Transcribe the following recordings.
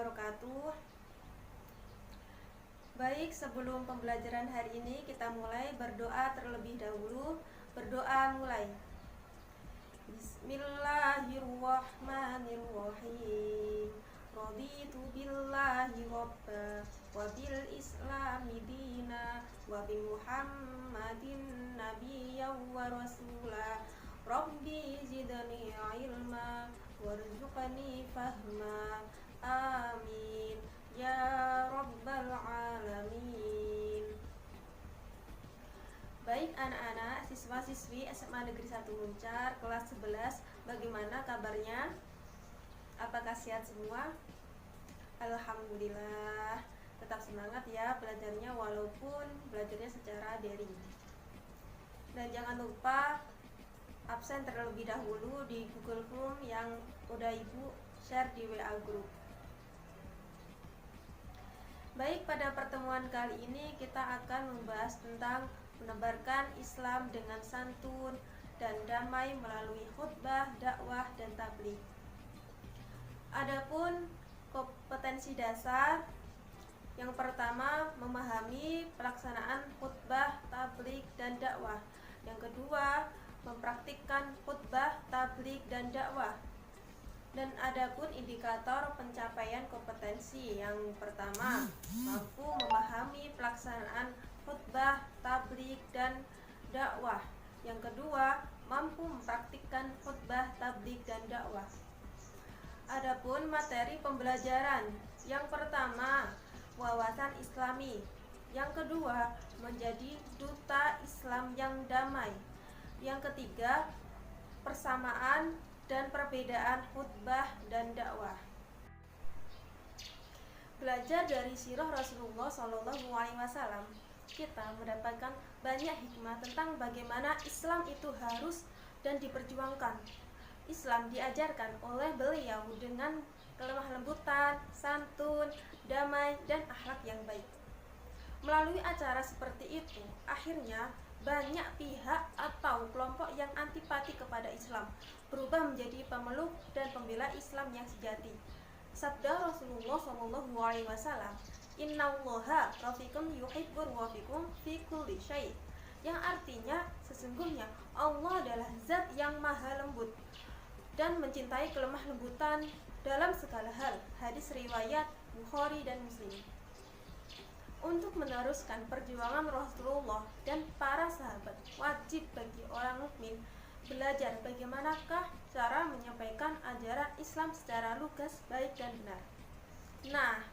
wabarakatuh. Baik, sebelum pembelajaran hari ini kita mulai berdoa terlebih dahulu. Berdoa mulai. Bismillahirrahmanirrahim. Raditu billahi robba wa bil islami dina wa bi muhammadin nabiyyan wa rasula. Rabbi zidni ilma warzuqni fahma. Amin ya rabbal alamin. Baik anak-anak siswa-siswi SMA Negeri 1 Muncar kelas 11, bagaimana kabarnya? Apakah sehat semua? Alhamdulillah. Tetap semangat ya belajarnya walaupun belajarnya secara daring. Dan jangan lupa absen terlebih dahulu di Google Form yang udah Ibu share di WA group. Baik, pada pertemuan kali ini kita akan membahas tentang menebarkan Islam dengan santun dan damai melalui khutbah, dakwah, dan tabligh. Adapun kompetensi dasar, yang pertama memahami pelaksanaan khutbah, tabligh, dan dakwah. Yang kedua, mempraktikkan khutbah, tabligh, dan dakwah. Dan adapun indikator pencapaian kompetensi, yang pertama mampu memahami pelaksanaan khutbah, tabligh, dan dakwah. Yang kedua, mampu mempraktikkan khutbah, tabligh, dan dakwah. Adapun materi pembelajaran, yang pertama wawasan Islami. Yang kedua, menjadi duta Islam yang damai. Yang ketiga, persamaan dan perbedaan khutbah dan dakwah. Belajar dari sirah Rasulullah SAW, kita mendapatkan banyak hikmah tentang bagaimana Islam itu harus dan diperjuangkan. Islam diajarkan oleh beliau dengan kelemah lembutan, santun, damai, dan akhlak yang baik. Melalui acara seperti itu, akhirnya banyak pihak atau kelompok yang antipati kepada Islam berubah menjadi pemeluk dan pembela Islam yang sejati. Sabda Rasulullah SAW, Innallaha rafiqun yuhibbur wafiqum fi kulli syai', yang artinya sesungguhnya Allah adalah zat yang maha lembut dan mencintai kelemah lembutan dalam segala hal. Hadis riwayat Bukhari dan Muslim. Untuk meneruskan perjuangan Rasulullah dan para sahabat, wajib bagi orang mukmin belajar bagaimanakah cara menyampaikan ajaran Islam secara lugas, baik, dan benar. Nah,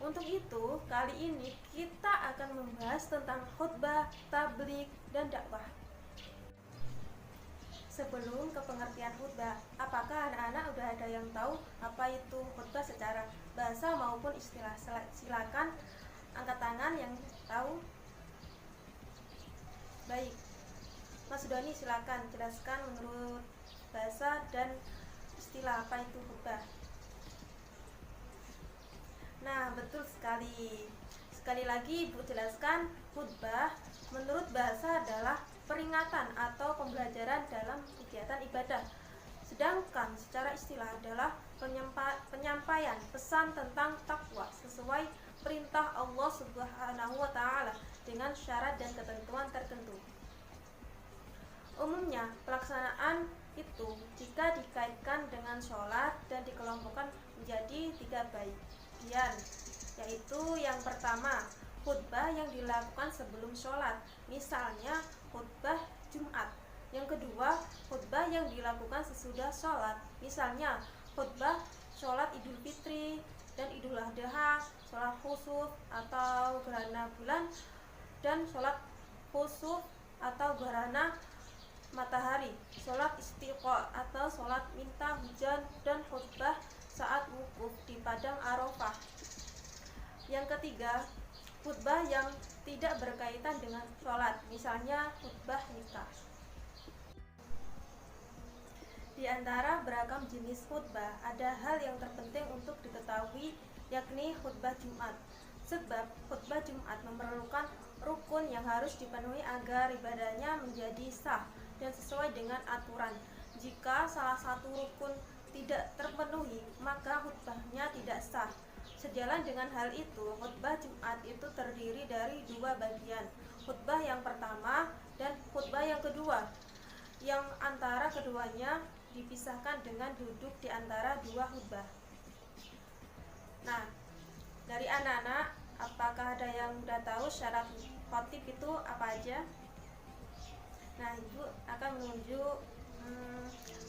untuk itu kali ini kita akan membahas tentang khutbah, tabligh, dan dakwah. Sebelum ke pengertian khutbah, apakah anak-anak udah ada yang tahu apa itu khutbah secara bahasa maupun istilah? Silakan angkat tangan yang tahu. Baik, Mas Doni silakan jelaskan menurut bahasa dan istilah apa itu khutbah. Nah, betul sekali. Sekali lagi Ibu jelaskan, khutbah menurut bahasa adalah peringatan atau pembelajaran dalam kegiatan ibadah. Sedangkan secara istilah adalah penyampaian pesan tentang takwa sesuai perintah Allah Subhanahu wa Ta'ala dengan syarat dan ketentuan tertentu. Umumnya, pelaksanaan itu jika dikaitkan dengan sholat dan dikelompokkan menjadi 3 bagian, yaitu yang pertama, khutbah yang dilakukan sebelum sholat, misalnya khutbah Jumat. Yang kedua, khutbah yang dilakukan sesudah sholat, misalnya khutbah sholat Idul Fitri dan Idul Adha, sholat khusuf atau gerhana bulan, dan sholat khusuf atau gerhana matahari, sholat istiqo atau sholat minta hujan, dan khutbah saat wukuf di padang Arafah. Yang ketiga, khutbah yang tidak berkaitan dengan sholat, misalnya khutbah nikah. Di antara beragam jenis khutbah, ada hal yang terpenting untuk diketahui, yakni khutbah Jumat. Sebab khutbah Jumat memerlukan rukun yang harus dipenuhi agar ibadahnya menjadi sah dan sesuai dengan aturan. Jika salah satu rukun tidak terpenuhi, maka khutbahnya tidak tidak sah. Sejalan dengan hal itu, khutbah Jumat itu terdiri dari dua bagian, khutbah yang pertama dan khutbah yang kedua, yang antara keduanya dipisahkan dengan duduk di antara dua khutbah. Nah, dari anak-anak, apakah ada yang sudah tahu syarat khotib itu apa aja? Nah, Ibu akan menunjuk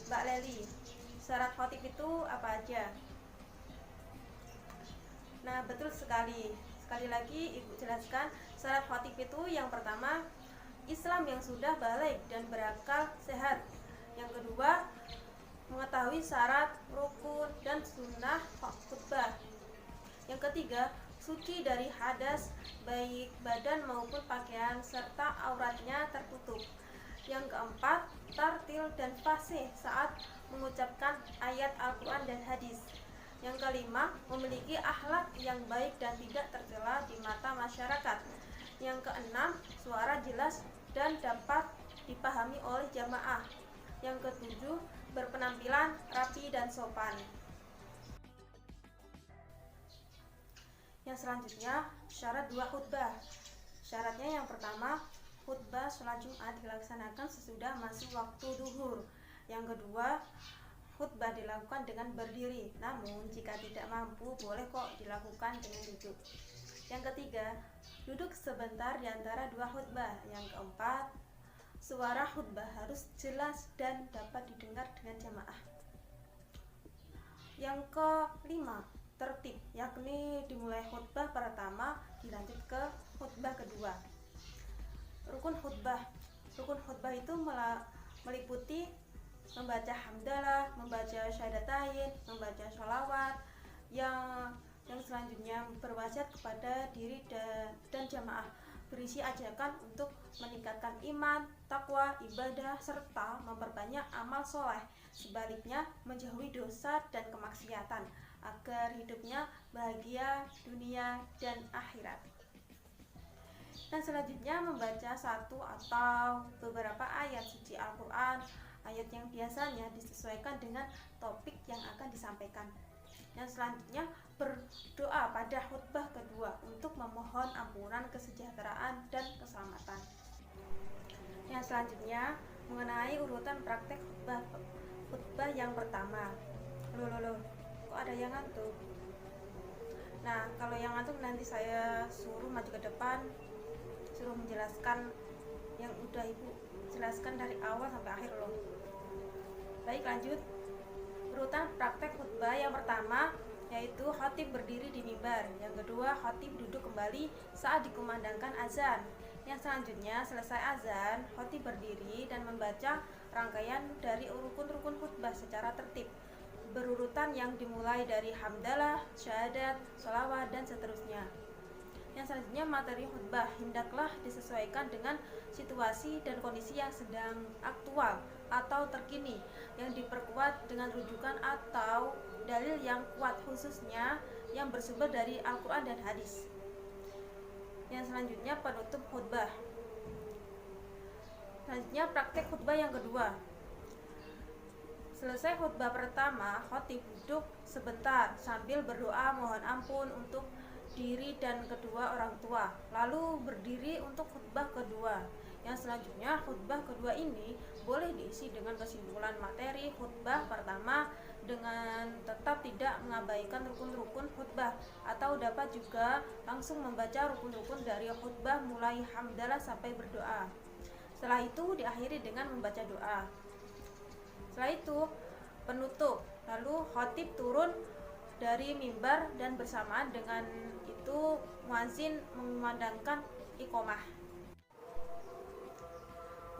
Mbak Leli. Syarat khotib itu apa aja? Nah, betul sekali. Sekali lagi Ibu jelaskan, syarat khotib itu yang pertama, Islam yang sudah balik dan berakal sehat. Yang kedua, mengetahui syarat, rukun, dan sunnah khutbah. Yang ketiga, suci dari hadas, baik badan maupun pakaian, serta auratnya tertutup. Yang keempat, tartil dan fasih saat mengucapkan ayat Al-Quran dan hadis. Yang kelima, memiliki akhlak yang baik dan tidak tercela di mata masyarakat. Yang keenam, suara jelas dan dapat dipahami oleh jamaah. Yang ketujuh, berpenampilan rapi dan sopan. Yang selanjutnya, syarat dua khutbah. Syaratnya yang pertama, khutbah sholat Jumat dilaksanakan sesudah masuk waktu duhur. Yang kedua, khutbah dilakukan dengan berdiri, namun jika tidak mampu boleh kok dilakukan dengan duduk. Yang ketiga, duduk sebentar di antara dua khutbah. Yang keempat, suara khutbah harus jelas dan dapat didengar dengan jamaah. Yang kelima, tertib, yakni dimulai khutbah pertama dilanjut ke khutbah kedua. Rukun khutbah itu meliputi membaca hamdalah, membaca syahadatain, membaca sholawat, yang selanjutnya berwasiat kepada diri dan jamaah, berisi ajakan untuk meningkatkan iman, takwa, ibadah, serta memperbanyak amal soleh. Sebaliknya, menjauhi dosa dan kemaksiatan agar hidupnya bahagia dunia dan akhirat. Dan selanjutnya membaca satu atau beberapa ayat suci Al-Quran, ayat yang biasanya disesuaikan dengan topik yang akan disampaikan. Yang selanjutnya berdoa pada khutbah kedua untuk memohon ampunan, kesejahteraan, dan keselamatan. Yang selanjutnya mengenai urutan praktek khutbah yang pertama. Loh, kok ada yang ngantuk? Nah, kalau yang ngantuk nanti saya suruh maju ke depan, suruh menjelaskan yang udah Ibu jelaskan dari awal sampai akhir loh. Baik, lanjut. Urutan praktek khutbah yang pertama yaitu khatib berdiri di mimbar. Yang kedua, khatib duduk kembali saat dikumandangkan azan. Yang selanjutnya, selesai azan, khatib berdiri dan membaca rangkaian dari rukun-rukun khutbah secara tertib, berurutan yang dimulai dari hamdalah, syahadat, sholawat, dan seterusnya. Yang selanjutnya, materi khutbah hendaklah disesuaikan dengan situasi dan kondisi yang sedang aktual atau terkini, yang diperkuat dengan rujukan atau dalil yang kuat, khususnya yang bersumber dari Al-Quran dan hadis. Yang selanjutnya, penutup khutbah. Selanjutnya, praktek khutbah yang kedua. Selesai khutbah pertama, khatib duduk sebentar sambil berdoa mohon ampun untuk diri dan kedua orang tua, lalu berdiri untuk khutbah kedua. Yang selanjutnya, khutbah kedua ini boleh diisi dengan kesimpulan materi khutbah pertama dengan tetap tidak mengabaikan rukun-rukun khutbah, atau dapat juga langsung membaca rukun-rukun dari khutbah mulai hamdalah sampai berdoa. Setelah itu diakhiri dengan membaca doa. Setelah itu penutup, lalu khatib turun dari mimbar dan bersamaan dengan itu muadzin mengumandangkan iqomah.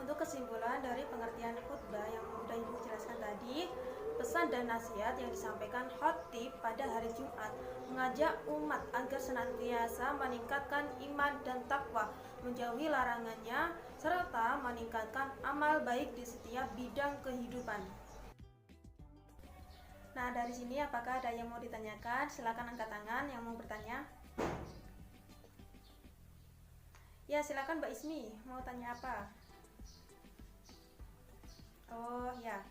Untuk kesimpulan dari pengertian khutbah yang sudah Ibu jelaskan tadi, pesan dan nasihat yang disampaikan khatib pada hari Jumat mengajak umat agar senantiasa meningkatkan iman dan takwa, menjauhi larangannya, serta meningkatkan amal baik di setiap bidang kehidupan. Nah, dari sini apakah ada yang mau ditanyakan? Silakan angkat tangan yang mau bertanya. Ya, silakan Mbak Ismi, mau tanya apa? Oh ya.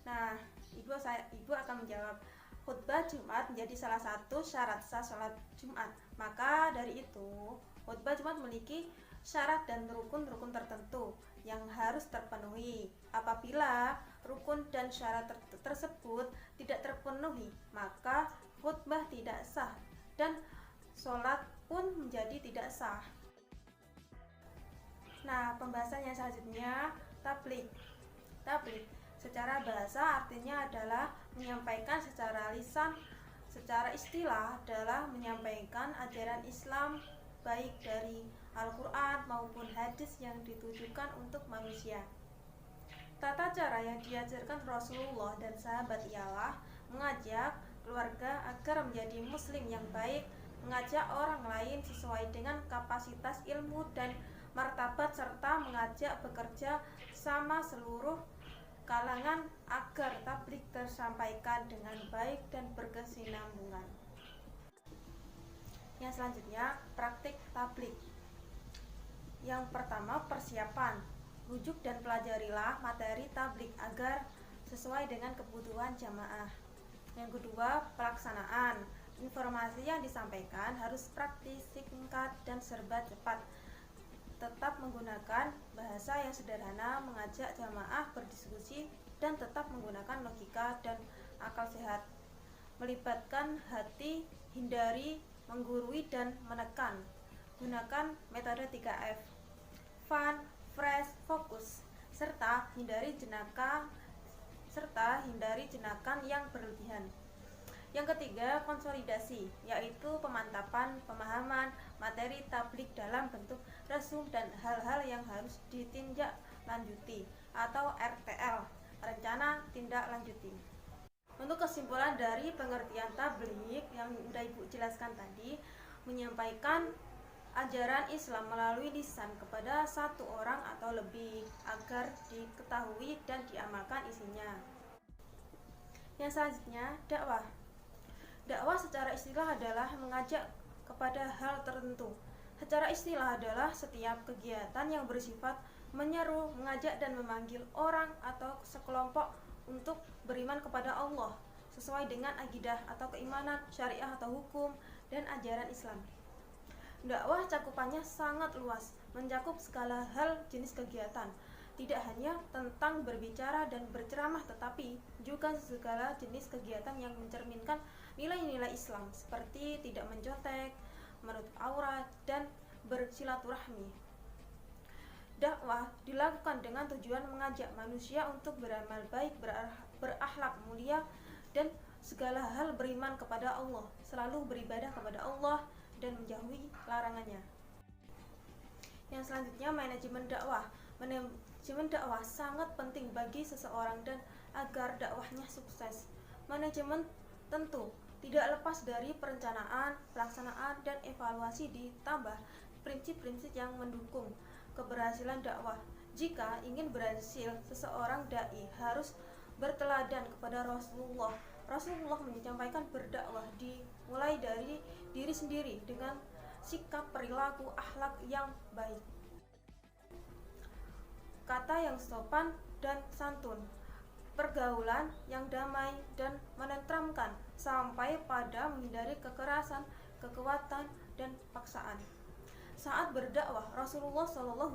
Nah, Ibu akan menjawab. khutbah Jumat menjadi salah satu syarat sah sholat Jumat. Maka dari itu, khutbah Jumat memiliki syarat dan rukun-rukun tertentu yang harus terpenuhi. Apabila rukun dan syarat tersebut tidak terpenuhi, maka khutbah tidak sah dan sholat pun menjadi tidak sah. Nah, pembahasan yang selanjutnya, tabligh. Tabligh secara bahasa artinya adalah menyampaikan secara lisan. Secara istilah adalah menyampaikan ajaran Islam baik dari Al-Quran maupun hadis yang ditujukan untuk manusia. Tata cara yang diajarkan Rasulullah dan sahabat ialah mengajak keluarga agar menjadi muslim yang baik, mengajak orang lain sesuai dengan kapasitas ilmu dan martabat, serta mengajak bekerja sama seluruh kalangan agar tabligh tersampaikan dengan baik dan berkesinambungan. Yang selanjutnya, praktik tabligh. Yang pertama, persiapan. Rujuk dan pelajarilah materi tabligh agar sesuai dengan kebutuhan jamaah. Yang kedua, pelaksanaan. Informasi yang disampaikan harus praktis, singkat, dan serba cepat. Tetap menggunakan bahasa yang sederhana, mengajak jamaah berdiskusi, dan tetap menggunakan logika dan akal sehat. Melibatkan hati, hindari menggurui dan menekan. Gunakan metode 3F. Fun, fresh, fokus, serta hindari jenakan yang berlebihan. Yang ketiga, konsolidasi, yaitu pemantapan pemahaman materi tabligh dalam bentuk resum dan hal-hal yang harus ditindak lanjuti atau RTL, rencana tindak lanjuti. Untuk kesimpulan dari pengertian tabligh yang sudah Ibu jelaskan tadi, menyampaikan ajaran Islam melalui lisan kepada satu orang atau lebih agar diketahui dan diamalkan isinya. Yang selanjutnya, dakwah. Dakwah secara istilah adalah mengajak kepada hal tertentu. Secara istilah adalah setiap kegiatan yang bersifat menyeru, mengajak dan memanggil orang atau sekelompok untuk beriman kepada Allah sesuai dengan akidah atau keimanan, syariah atau hukum, dan ajaran Islam. Dakwah cakupannya sangat luas, mencakup segala hal jenis kegiatan. Tidak hanya tentang berbicara dan berceramah, tetapi juga segala jenis kegiatan yang mencerminkan nilai-nilai Islam seperti tidak mencontek, menutup aurat, dan bersilaturahmi. Dakwah dilakukan dengan tujuan mengajak manusia untuk beramal baik, berakhlak mulia, dan segala hal beriman kepada Allah, selalu beribadah kepada Allah, dan menjauhi larangannya. Yang selanjutnya, manajemen dakwah. Manajemen dakwah sangat penting bagi seseorang dan agar dakwahnya sukses. Manajemen tentu tidak lepas dari perencanaan, pelaksanaan, dan evaluasi ditambah prinsip-prinsip yang mendukung keberhasilan dakwah. Jika ingin berhasil, seseorang dai harus berteladan kepada Rasulullah. Rasulullah menyampaikan berdakwah dimulai dari diri sendiri dengan sikap, perilaku, akhlak yang baik, kata yang sopan dan santun, pergaulan yang damai dan menenteramkan, sampai pada menghindari kekerasan, kekuatan, dan paksaan. Saat berdakwah, Rasulullah SAW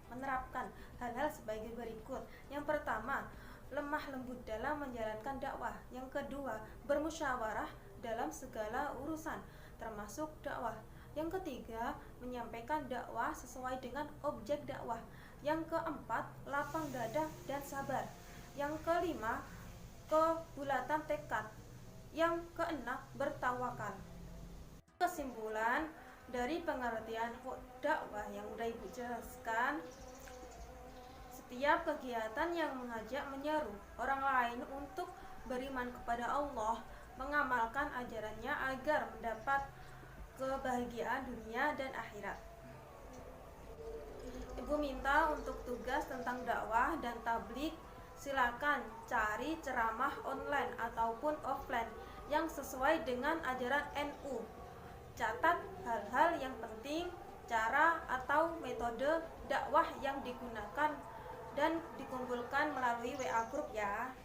menerapkan hal-hal sebagai berikut. Yang pertama, lemah lembut dalam menjalankan dakwah. Yang kedua, bermusyawarah dalam segala urusan, termasuk dakwah. Yang ketiga, menyampaikan dakwah sesuai dengan objek dakwah. Yang keempat, lapang dada dan sabar. Yang kelima, kebulatan tekad. Yang keenam, bertawakal. Kesimpulan dari pengertian dakwah yang sudah Ibu jelaskan, setiap kegiatan yang mengajak menyeru orang lain untuk beriman kepada Allah, mengamalkan ajarannya agar mendapat kebahagiaan dunia dan akhirat. Ibu minta untuk tugas tentang dakwah dan tabligh, silakan cari ceramah online ataupun offline yang sesuai dengan ajaran NU. Catat hal-hal yang penting, cara atau metode dakwah yang digunakan, dan dikumpulkan melalui WA group ya.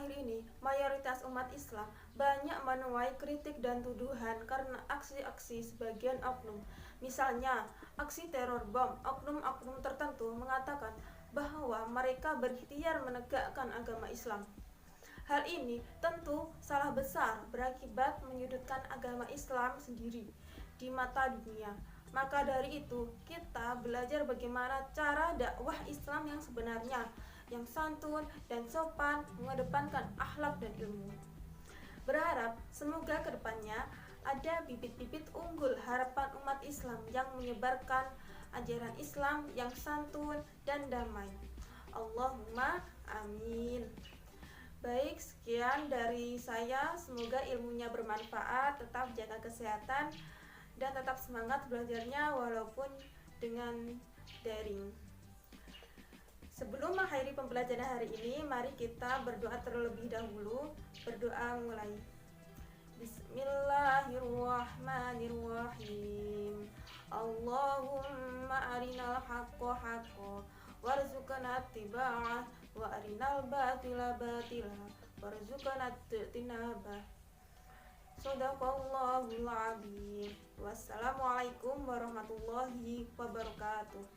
akhir-akhir ini, mayoritas umat Islam banyak menuai kritik dan tuduhan karena aksi-aksi sebagian oknum. Misalnya, aksi teror bom. Oknum-oknum tertentu mengatakan bahwa mereka berikhtiar menegakkan agama Islam. Hal ini tentu salah besar, berakibat menyudutkan agama Islam sendiri di mata dunia. Maka dari itu, kita belajar bagaimana cara dakwah Islam yang sebenarnya, yang santun dan sopan, mengedepankan akhlak dan ilmu. Berharap semoga kedepannya ada bibit-bibit unggul harapan umat Islam yang menyebarkan ajaran Islam yang santun dan damai. Allahumma amin. Baik, sekian dari saya. Semoga ilmunya bermanfaat. Tetap jaga kesehatan dan tetap semangat belajarnya walaupun dengan daring. Sebelum mengakhiri pembelajaran hari ini, mari kita berdoa terlebih dahulu. Berdoa mulai. Bismillahirrahmanirrahim. Allahumma arinal haqqa haqqa warzuqna ittiba'ah wa arinal batila batila warzuqna ijtinabah. Shadaqallahul azim. Wassalamualaikum warahmatullahi wabarakatuh.